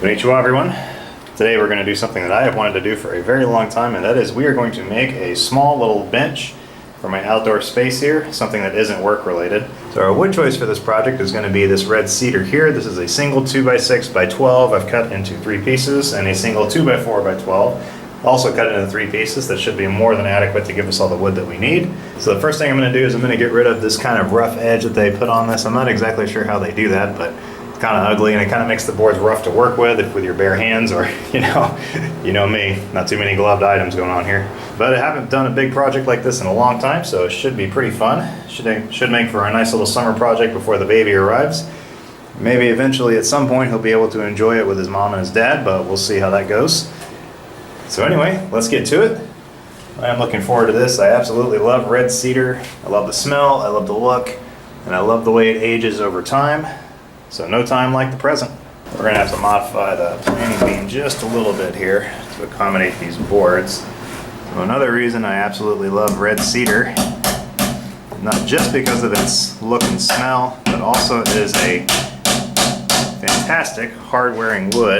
Konnichiwa, everyone. Today we're going to do something that I have wanted to do for a very long time, and that is we are going to make a small little bench for my outdoor space here, something that isn't work related. So our wood choice for this project is going to be this red cedar here. This is a single 2x6 by 12 I've cut into 3 pieces, and a single 2x4 by 12 also cut into 3 pieces. That should be more than adequate to give us all the wood that we need. So the first thing I'm going to do is I'm going to get rid of this kind of rough edge that they put on this. I'm not exactly sure how they do that, but it's kind of ugly and it kind of makes the boards rough to work with your bare hands, or you know me, not too many gloved items going on here. But I haven't done a big project like this in a long time, so it should be pretty fun. Should make for a nice little summer project before the baby arrives. Maybe eventually at some point he'll be able to enjoy it with his mom and his dad, but we'll see how that goes. So anyway, let's get to it. I'm looking forward to this. I absolutely love red cedar. I love the smell, I love the look, and I love the way it ages over time. So no time like the present. We're gonna have to modify the planing beam just a little bit here to accommodate these boards. So another reason I absolutely love red cedar, not just because of its look and smell, but also it is a fantastic hard-wearing wood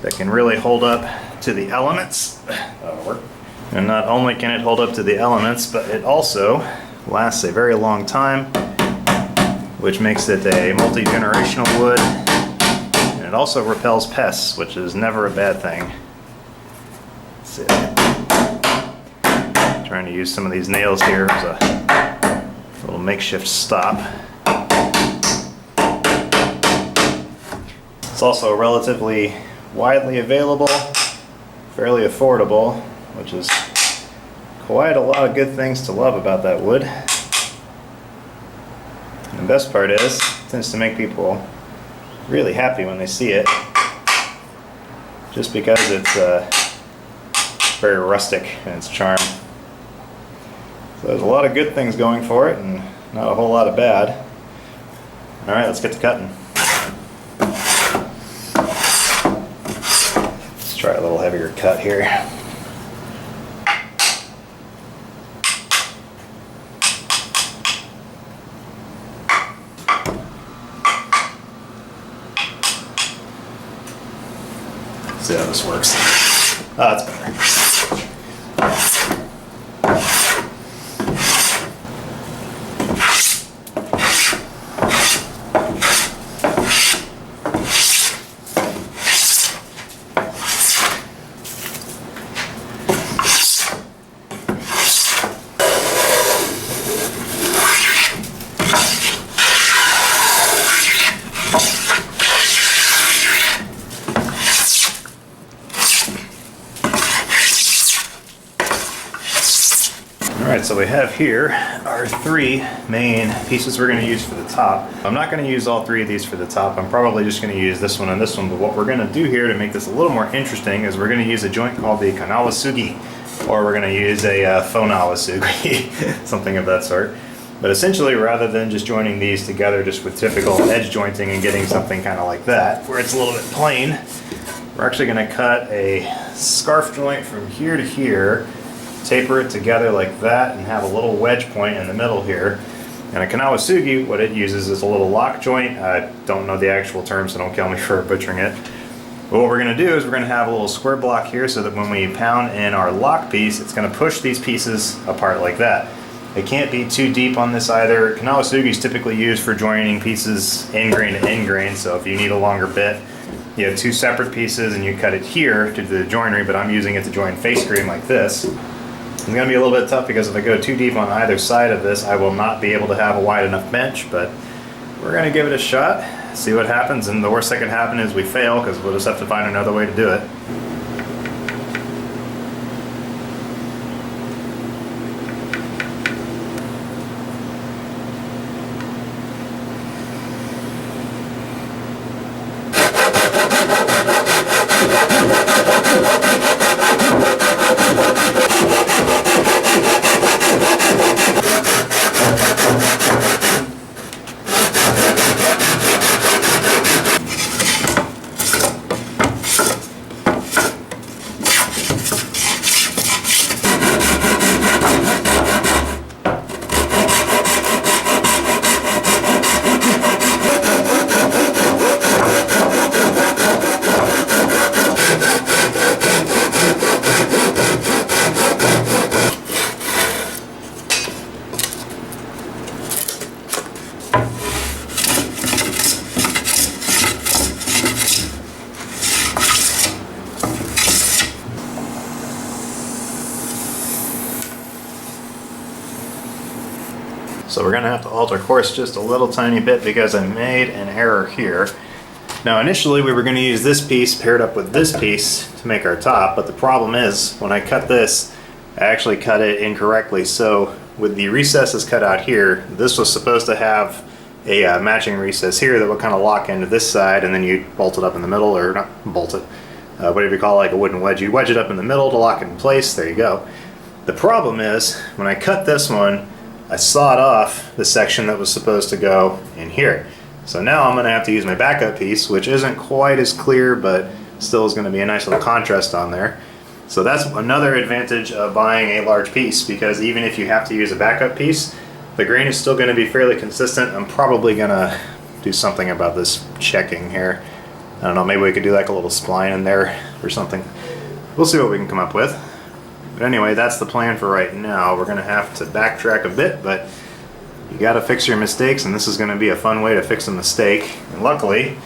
that can really hold up to the elements. That'll work. And not only can it hold up to the elements, but it also lasts a very long time, which makes it a multi-generational wood. And it also repels pests, which is never a bad thing. Let's see. Trying to use some of these nails here as a little makeshift stop. It's also relatively widely available, fairly affordable, which is quite a lot of good things to love about that wood. And the best part is, it tends to make people really happy when they see it, just because it's very rustic in its charm. So there's a lot of good things going for it, and not a whole lot of bad. Alright, let's get to cutting. Let's try a little heavier cut here. See how this works. Oh, that's better. Alright, so we have here our 3 main pieces we're going to use for the top. I'm not going to use all 3 of these for the top. I'm probably just going to use this one and this one, but what we're going to do here to make this a little more interesting is we're going to use a joint called the kanawasugi, or we're going to use a fonawasugi, something of that sort. But essentially, rather than just joining these together just with typical edge jointing and getting something kind of like that, where it's a little bit plain, we're actually going to cut a scarf joint from here to here, taper it together like that, and have a little wedge point in the middle here. And a kanawasugi, what it uses is a little lock joint. I don't know the actual term, so don't kill me for butchering it. But what we're going to do is we're going to have a little square block here so that when we pound in our lock piece, it's going to push these pieces apart like that. It can't be too deep on this either. Kanawasugi is typically used for joining pieces end grain to end grain, so if you need a longer bit, you have 2 separate pieces and you cut it here to do the joinery, but I'm using it to join face grain like this. It's going to be a little bit tough because if I go too deep on either side of this, I will not be able to have a wide enough bench, but we're going to give it a shot, see what happens, and the worst that can happen is we fail because we'll just have to find another way to do it. So we're gonna have to alter course just a little tiny bit because I made an error here. Now initially we were gonna use this piece paired up with this piece to make our top, but the problem is when I cut this, I actually cut it incorrectly. So with the recesses cut out here, this was supposed to have a matching recess here that would kind of lock into this side, and then you bolt it up in the middle, or not bolt it, whatever you call it, like a wooden wedge. You wedge it up in the middle to lock it in place. There you go. The problem is when I cut this one, I sawed off the section that was supposed to go in here. So now I'm going to have to use my backup piece, which isn't quite as clear, but still is going to be a nice little contrast on there. So that's another advantage of buying a large piece, because even if you have to use a backup piece, the grain is still going to be fairly consistent. I'm probably going to do something about this checking here. I don't know, maybe we could do like a little spline in there or something. We'll see what we can come up with. But anyway, that's the plan for right now. We're going to have to backtrack a bit, but you got to fix your mistakes, and this is going to be a fun way to fix a mistake. And luckily,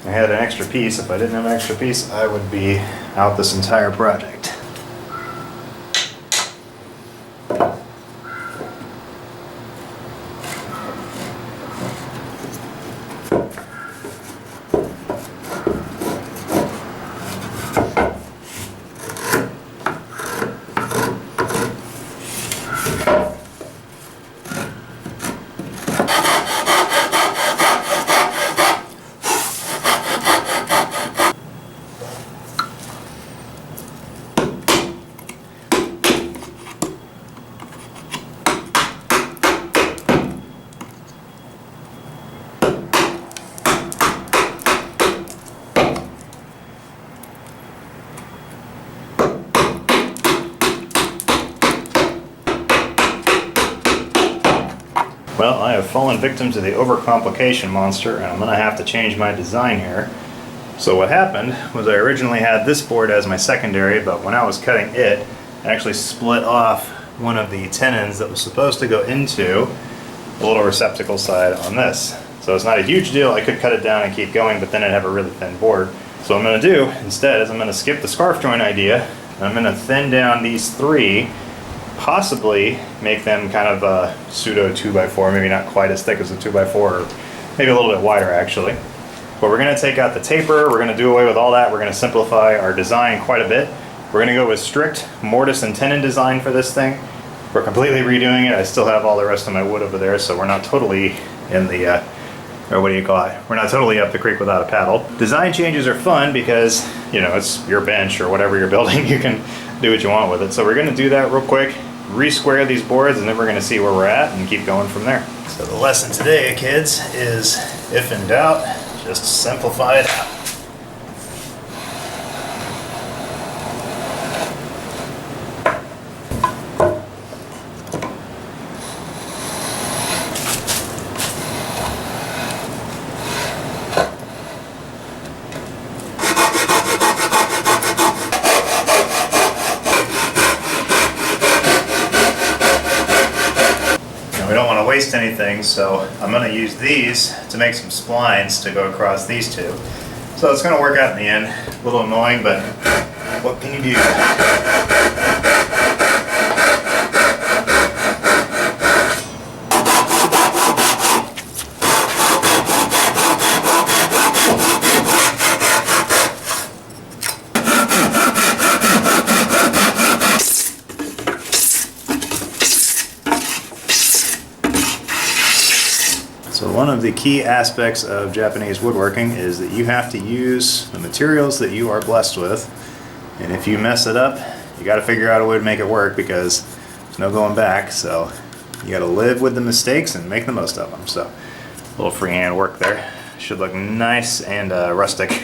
I had an extra piece. If I didn't have an extra piece, I would be out this entire project. Well, I have fallen victim to the overcomplication monster, and I'm going to have to change my design here. So what happened was I originally had this board as my secondary, but when I was cutting it, I actually split off one of the tenons that was supposed to go into the little receptacle side on this. So it's not a huge deal. I could cut it down and keep going, but then I'd have a really thin board. So what I'm going to do instead is I'm going to skip the scarf joint idea, and I'm going to thin down these three, possibly make them kind of a pseudo 2x4, maybe not quite as thick as a 2x4, or maybe a little bit wider actually. But we're going to take out the taper, we're going to do away with all that, we're going to simplify our design quite a bit. We're going to go with strict mortise and tenon design for this thing. We're completely redoing it. I still have all the rest of my wood over there, so we're not totally in the, or what do you call it? We're not totally up the creek without a paddle. Design changes are fun because, you know, it's your bench or whatever you're building, you can do what you want with it. So we're going to do that real quick, re-square these boards, and then we're going to see where we're at and keep going from there. So the lesson today, kids, is if in doubt, just simplify it out. We don't want to waste anything, so I'm going to use these to make some splines to go across these two. So it's going to work out in the end. A little annoying, but what can you do? So one of the key aspects of Japanese woodworking is that you have to use the materials that you are blessed with, and if you mess it up, you got to figure out a way to make it work, because there's no going back. So you got to live with the mistakes and make the most of them. So a little freehand work there. Should look nice and rustic.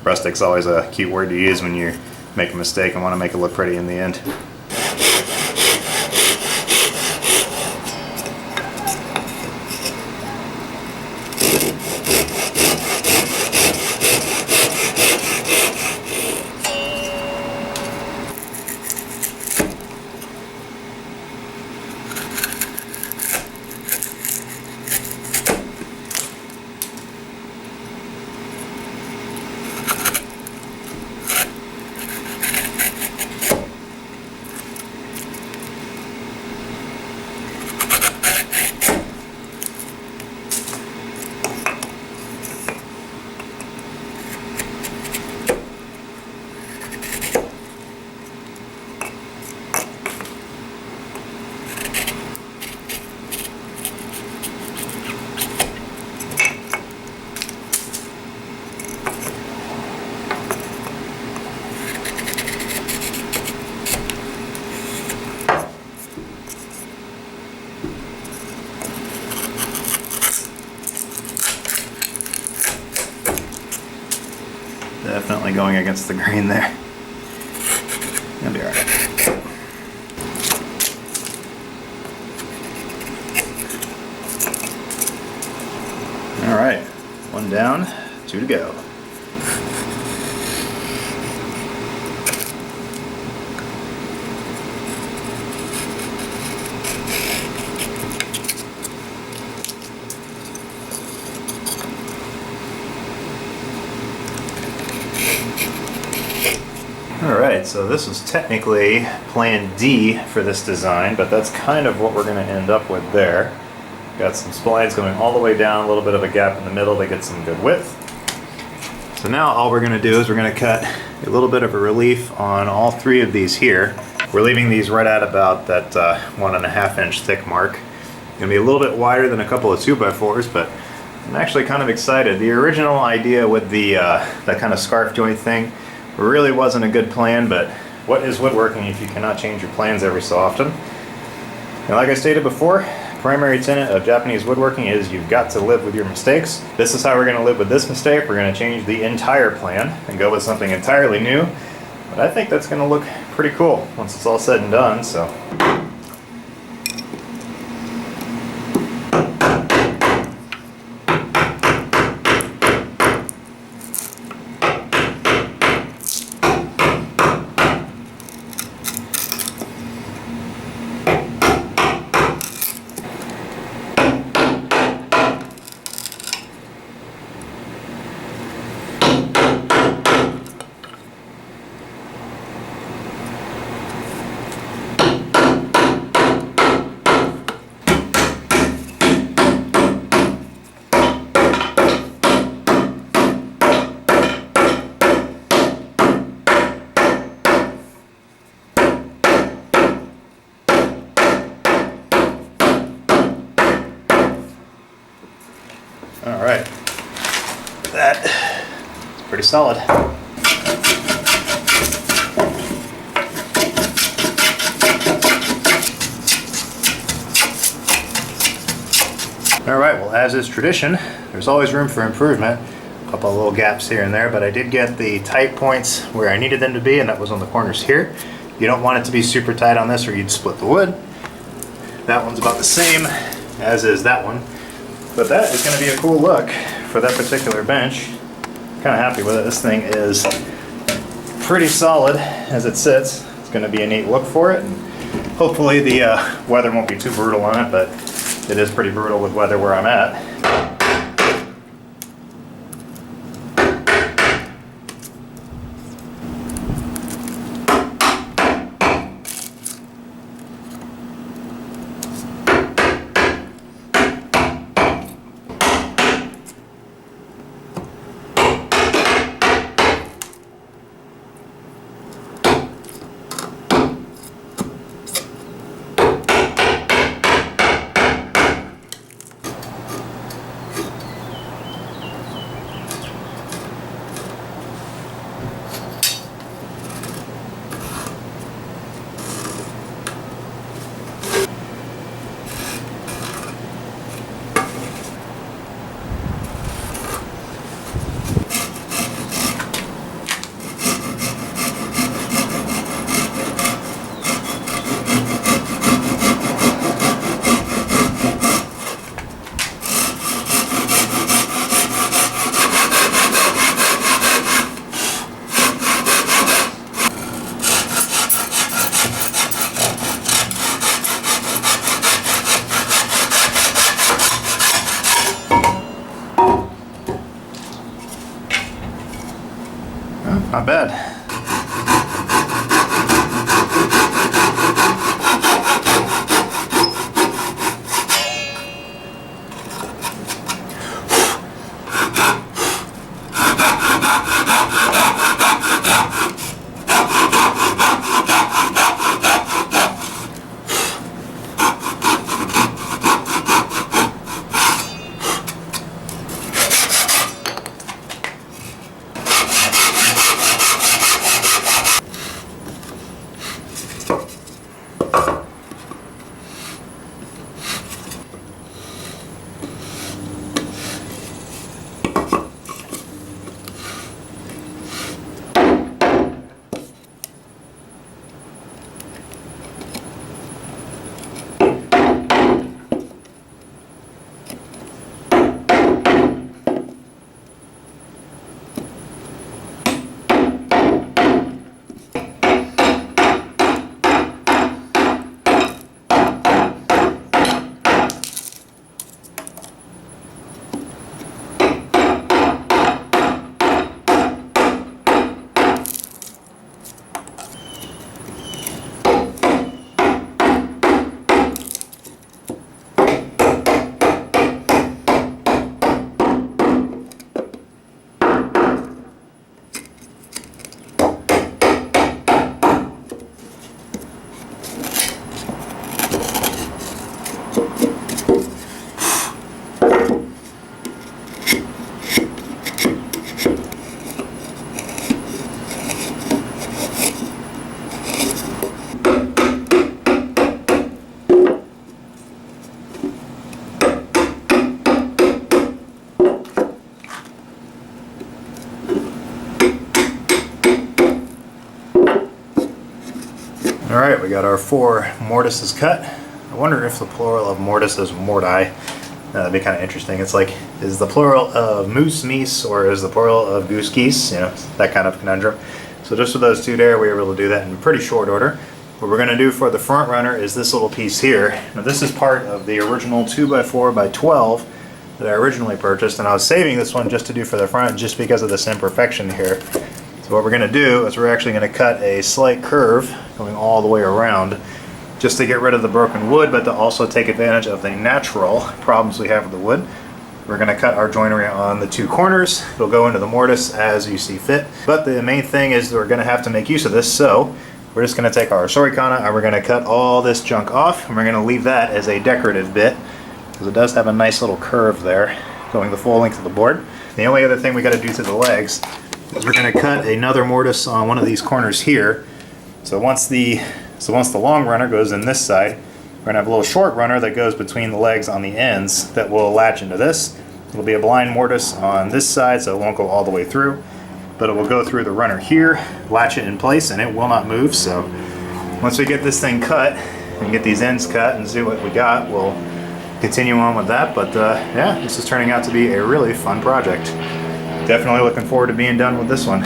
Rustic's always a cute word to use when you make a mistake and want to make it look pretty in the end. Definitely going against the grain there. That'll be alright. Alright, one down, two to go. Alright, so this was technically plan D for this design, but that's kind of what we're going to end up with there. Got some splines going all the way down, a little bit of a gap in the middle to get some good width. So now all we're going to do is we're going to cut a little bit of a relief on all three of these here. We're leaving these right at about that 1.5 inch thick mark. Going to be a little bit wider than a couple of 2x4s, but I'm actually kind of excited. The original idea with the that kind of scarf joint thing really wasn't a good plan, but what is woodworking if you cannot change your plans every so often? And like I stated before, primary tenet of Japanese woodworking is you've got to live with your mistakes. This is how we're going to live with this mistake. We're going to change the entire plan and go with something entirely new. But I think that's going to look pretty cool once it's all said and done, so. Alright, that is pretty solid. Alright, well, as is tradition, there's always room for improvement. A couple of little gaps here and there, but I did get the tight points where I needed them to be, and that was on the corners here. You don't want it to be super tight on this or you'd split the wood. That one's about the same as is that one. But that is going to be a cool look for that particular bench. Kind of happy with it. This thing is pretty solid as it sits. It's going to be a neat look for it. And hopefully the weather won't be too brutal on it, but it is pretty brutal with weather where I'm at. Not bad. Alright, we got our 4 mortises cut. I wonder if the plural of mortise is morti. That'd be kind of interesting. It's like, is the plural of moose meese or is the plural of goose geese? You know, that kind of conundrum. So just with those 2 there, we were able to do that in pretty short order. What we're going to do for the front runner is this little piece here. Now this is part of the original 2x4x12 that I originally purchased, and I was saving this one just to do for the front just because of this imperfection here. So what we're going to do is we're actually going to cut a slight curve going all the way around just to get rid of the broken wood, but to also take advantage of the natural problems we have with the wood. We're going to cut our joinery on the 2 corners. It'll go into the mortise as you see fit. But the main thing is we're going to have to make use of this, so we're just going to take our sorikana and we're going to cut all this junk off, and we're going to leave that as a decorative bit because it does have a nice little curve there going the full length of the board. The only other thing we got to do to the legs is we're going to cut another mortise on one of these corners here. So once the long runner goes in this side, we're going to have a little short runner that goes between the legs on the ends that will latch into this. It'll be a blind mortise on this side, so it won't go all the way through, but it will go through the runner here, latch it in place, and it will not move. So once we get this thing cut and get these ends cut and see what we got, we'll continue on with that. But yeah, this is turning out to be a really fun project. Definitely looking forward to being done with this one.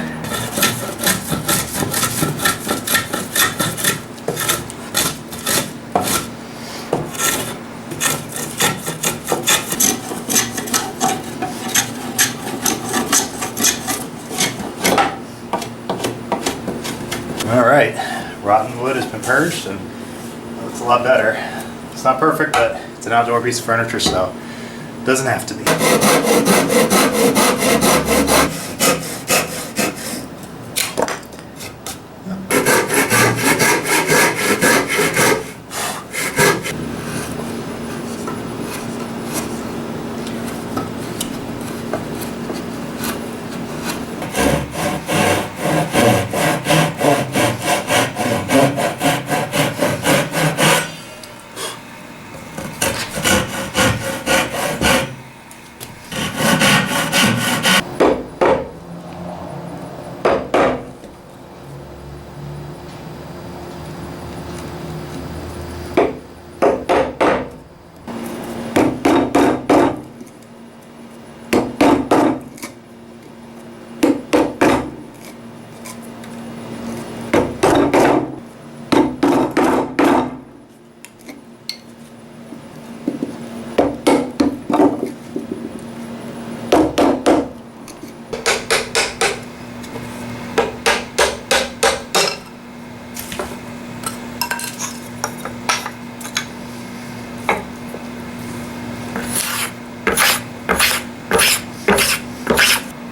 Alright, rotten wood has been purged and it looks a lot better. It's not perfect, but it's an outdoor piece of furniture, so it doesn't have to be.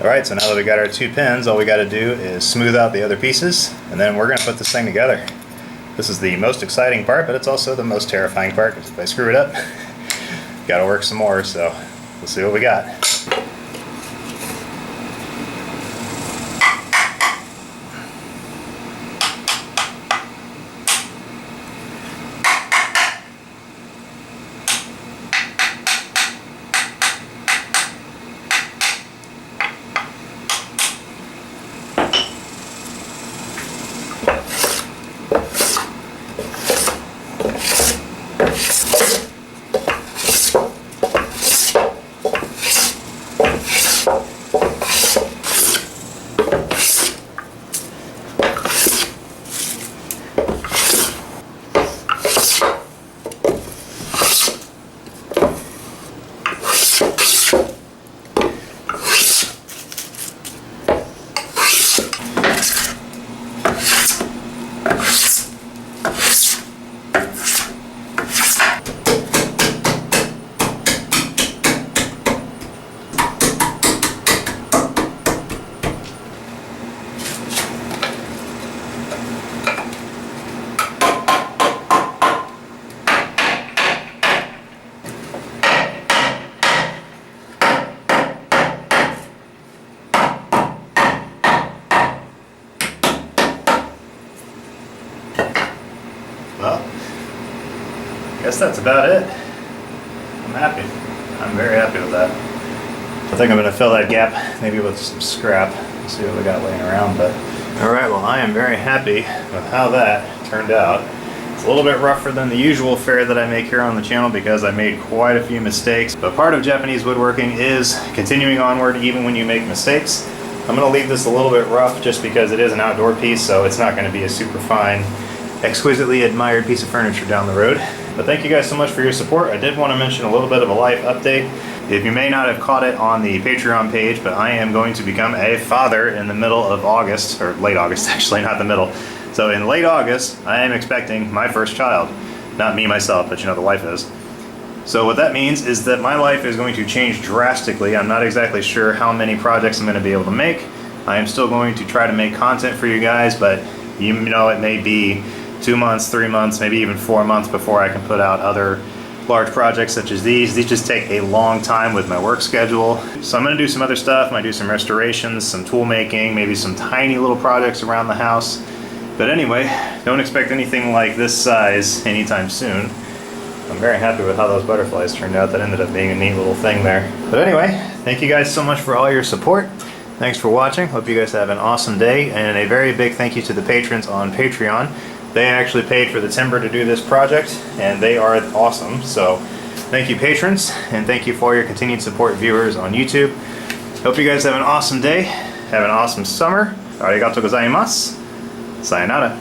Alright, so now that we got our 2 pins, all we got to do is smooth out the other pieces, and then we're going to put this thing together. This is the most exciting part, but it's also the most terrifying part, because if I screw it up, got to work some more, so we'll see what we got. Well, I guess that's about it. I'm happy. I'm very happy with that. I think I'm going to fill that gap maybe with some scrap. See what we got laying around. But all right, well, I am very happy with how that turned out. It's a little bit rougher than the usual fare that I make here on the channel because I made quite a few mistakes. But part of Japanese woodworking is continuing onward even when you make mistakes. I'm going to leave this a little bit rough just because it is an outdoor piece, so it's not going to be a super fine, exquisitely admired piece of furniture down the road. But thank you guys so much for your support. I did want to mention a little bit of a life update. If you may not have caught it on the Patreon page, but I am going to become a father in the middle of August, or late August actually, not the middle. So in late August, I am expecting my first child. Not me myself, but you know the wife is. So what that means is that my life is going to change drastically. I'm not exactly sure how many projects I'm going to be able to make. I am still going to try to make content for you guys, but you know it may be 2 months, 3 months, maybe even 4 months before I can put out other large projects such as these. These just take a long time with my work schedule. So I'm going to do some other stuff. I might do some restorations, some tool making, maybe some tiny little projects around the house. But anyway, don't expect anything like this size anytime soon. I'm very happy with how those butterflies turned out. That ended up being a neat little thing there. But anyway, thank you guys so much for all your support. Thanks for watching. Hope you guys have an awesome day. And a very big thank you to the patrons on Patreon. They actually paid for the timber to do this project, and they are awesome. So thank you, patrons, and thank you for your continued support, viewers on YouTube. Hope you guys have an awesome day. Have an awesome summer. Arigatou gozaimasu. Sayonara.